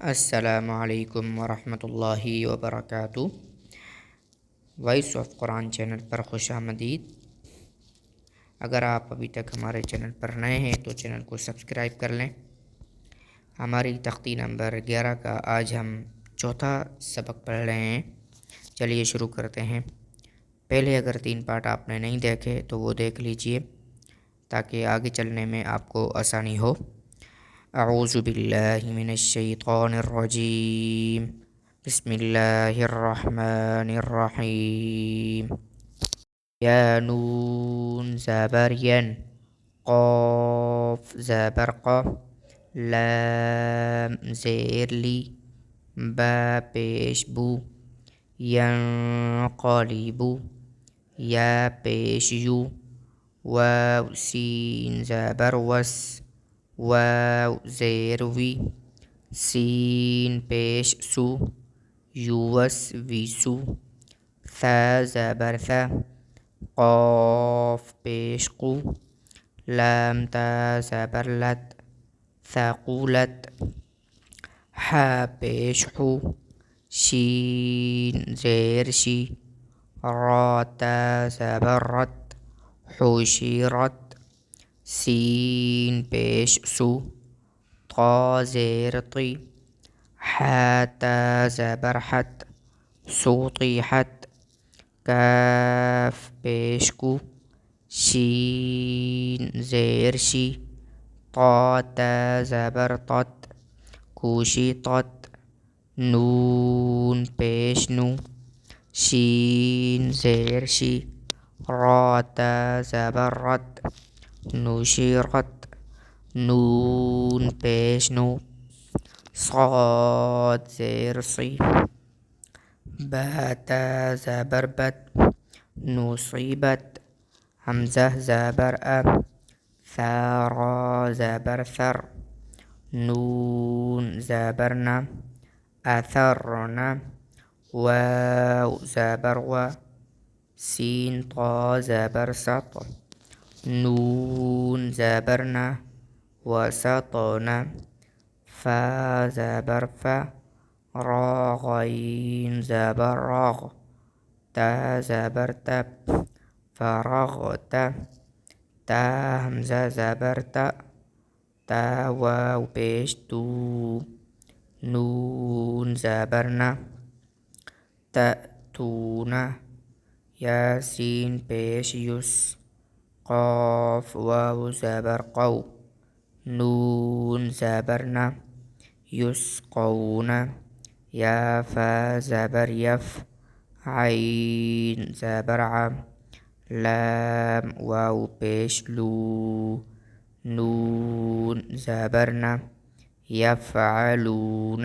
السلام علیکم ورحمۃ اللہ وبرکاتہ۔ وائس آف قرآن چینل پر خوش آمدید۔ اگر آپ ابھی تک ہمارے چینل پر نئے ہیں تو چینل کو سبسکرائب کر لیں۔ ہماری تختی نمبر 11 کا آج ہم چوتھا سبق پڑھ رہے ہیں۔ چلیے شروع کرتے ہیں۔ پہلے اگر 3 پارٹ آپ نے نہیں دیکھے تو وہ دیکھ لیجئے تاکہ آگے چلنے میں آپ کو آسانی ہو۔ اعوذ باللہ من الشیطان الرجیم، بسم اللہ الرحمن الرحیم۔ یا نون زبر ین، قاف زبر قا، لام زیر لی، با پیش بو، ینقلب یا پیش یو، واو سین زبر وس، واو زیر وی، سین پیش سو، یوس ویسو، ثا زبر ثا، قاف پیش قو، لام تا زبر لت، ثقولت، حا پیش حو، شین زیر شی، را تا زبر رت، حشرت، سین پیش سو، طا زیر طی، حا تا زبر حت، سطیحت، کاف پیش کو، شین زیر شی، طا تا زبر طت، کشطت، نون پیش نو، شین زیر شی، را تا زبر رت، نشرت، نون پیش نو، صاد زیر صی، با تا زبر بت، نصیبت، حمزہ زبر ا، ثرا زبر ثر، نون زبر ن، اثرن، واو زبر و، سین طا زبر سط، نون زبر ن، وسطن، فا زبر ف، را غین زبر رغ، تا زبر تب، فرغت، تا حمزہ زبر تا، تا واو پیش تو، نون زبر ن، تأتون، یاسین پیش یس، قاف واو زبر قو، نون زبر ن، یسقون، یا فا زبر یف، عین زبر ع، لام واو پیش لو، نون زبر ن، یفعلون۔